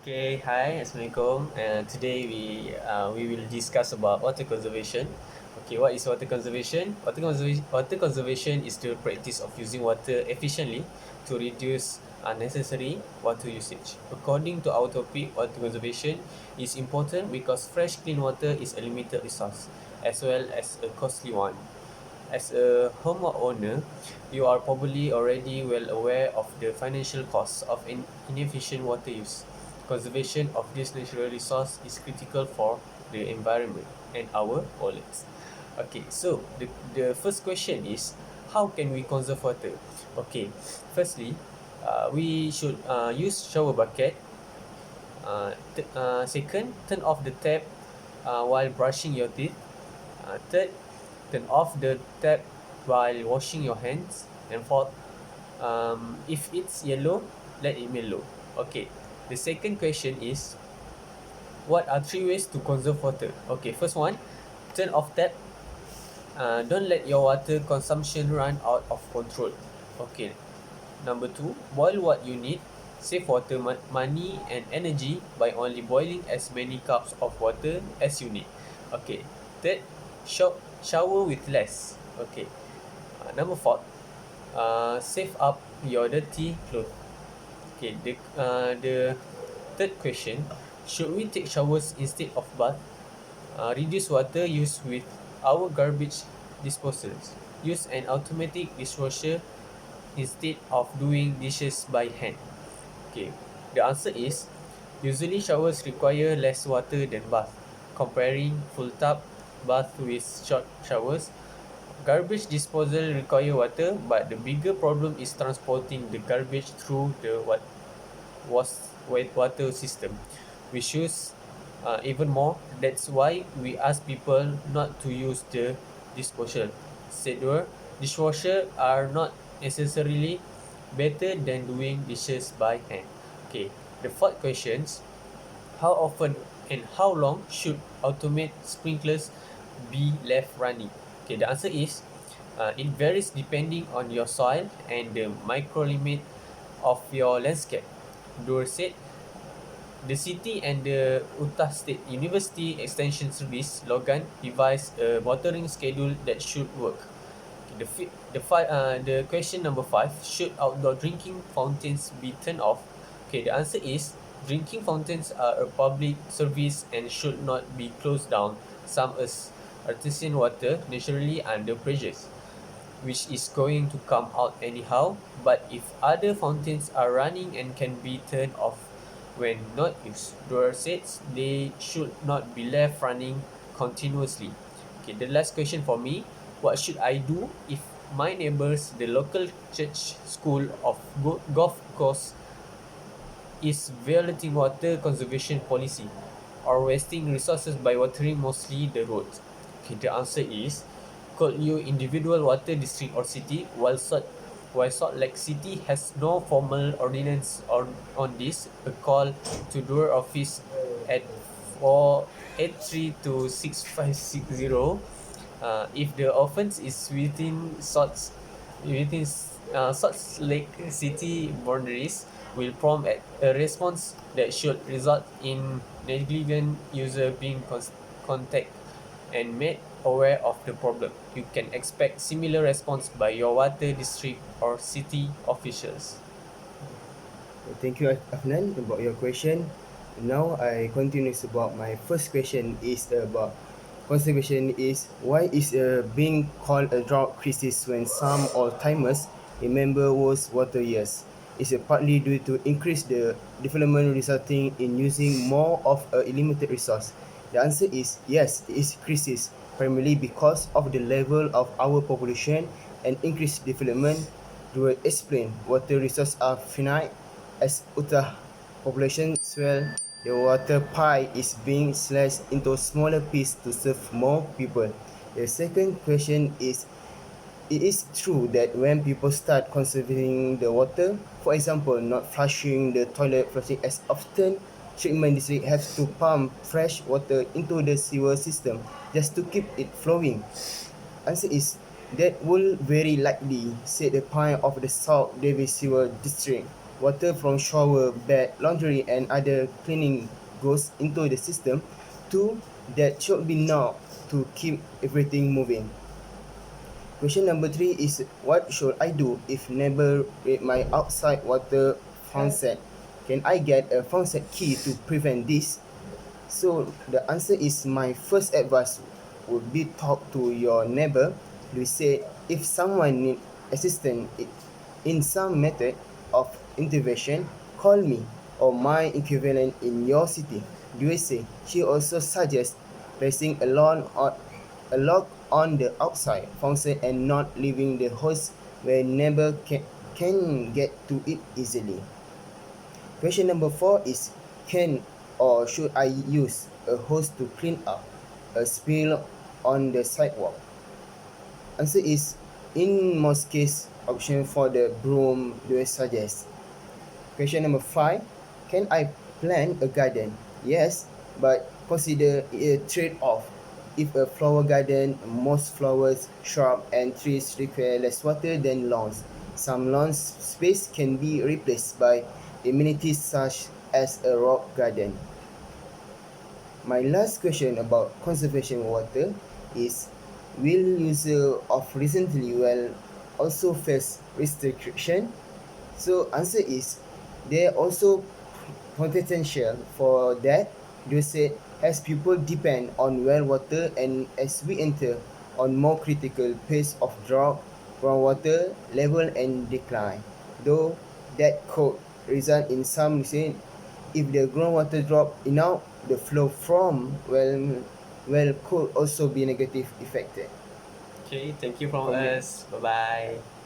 Okay, hi, Assalamualaikum. And today we will discuss about water conservation. Okay, what is water conservation? Water conservation is the practice of using water efficiently to reduce unnecessary water usage. According to our topic, water conservation is important because fresh clean water is a limited resource as well as a costly one. As a homeowner, you are probably already well aware of the financial costs of inefficient water use. Conservation of this natural resource is critical for the environment and our wallets. Okay, so the first question is, how can we conserve water? Okay, firstly, we should use shower bucket. Second, turn off the tap while brushing your teeth. Third, turn off the tap while washing your hands. And fourth, if it's yellow, let it mellow. Okay, the second question is, what are three ways to conserve water? Okay, first one, turn off tap. Don't let your water consumption run out of control. Okay, number two, boil what you need. Save water money and energy by only boiling as many cups of water as you need. Okay, third, shower with less. Okay, number four, save up your dirty clothes. Okay, the third question, should we take showers instead of bath? Reduce water use with our garbage disposals. Use an automatic dishwasher instead of doing dishes by hand. Okay, the answer is, usually showers require less water than bath. Comparing full tub bath with short showers, garbage disposal require water, but the bigger problem is transporting the garbage through the water system, which use even more. That's why we ask people not to use the dishwasher. Said dishwasher are not necessarily better than doing dishes by hand. Okay, the fourth questions, how often and how long should automated sprinklers be left running? Okay, the answer is, it varies depending on your soil and the microlimit of your landscape. Dorset said the city and the Utah State University Extension Service Logan devised a watering schedule that should work. Okay, the question number five, should outdoor drinking fountains be turned off? Okay, the answer is, drinking fountains are a public service and should not be closed down. Some as artesian water naturally under pressures, which is going to come out anyhow. But if other fountains are running and can be turned off when not used, Dora says they should not be left running continuously. Okay, the last question for me, what should I do if my neighbors, the local church school of golf course, is violating water conservation policy or wasting resources by watering mostly the roads? Okay, the answer is, call you individual water district or city. While Salt Lake City has no formal ordinance on this, a call to their office at 483 to 6560. If the offence is within Salt Lake City boundaries, will prompt a response that should result in negligent user being contacted and made aware of the problem. You can expect similar response by your water district or city officials. Thank you, Afnan, about your question. Now I continue about my first question is about conservation is why is being called a drought crisis when some old timers remember worse water years? Is it partly due to increase the development resulting in using more of a limited resource? The answer is yes, it is crisis primarily because of the level of our population and increased development. To explain, water resources are finite. As Utah population swell, the water pie is being sliced into smaller pieces to serve more people. The second question is, it is true that when people start conserving the water, for example, not flushing the toilet flushing as often, treatment district have to pump fresh water into the sewer system just to keep it flowing. Answer is that will very likely, said the pine of the South Davis Sewer District. water from shower, bed, laundry, and other cleaning goes into the system. Two, that should be now to keep everything moving. Question number three is what should I do if never read my outside water faucet? Can I get a faucet key to prevent this? So the answer is my first advice would be talk to your neighbor. We say if someone need assistance in some method of intervention, call me or my equivalent in your city. Do say she also suggests placing a lock on the outside function and not leaving the hose where neighbor can get to it easily. Question number four is can or should I use a hose to clean up a spill on the sidewalk? Answer is in most cases option for the broom do suggest. Question number five, can I plant a garden? Yes, but consider a trade-off. If a flower garden, most flowers, shrubs, and trees require less water than lawns. Some lawn space can be replaced by amenities such as a rock garden. My last question about conservation water is will user of recently well also face restriction? So answer is there also potential for that. They said as people depend on well water and as we enter on more critical pace of drop, groundwater level and decline. Though that could result in some say if the groundwater drop enough, the flow from well could also be negative affected. Okay, thank you from From the us. Bye bye.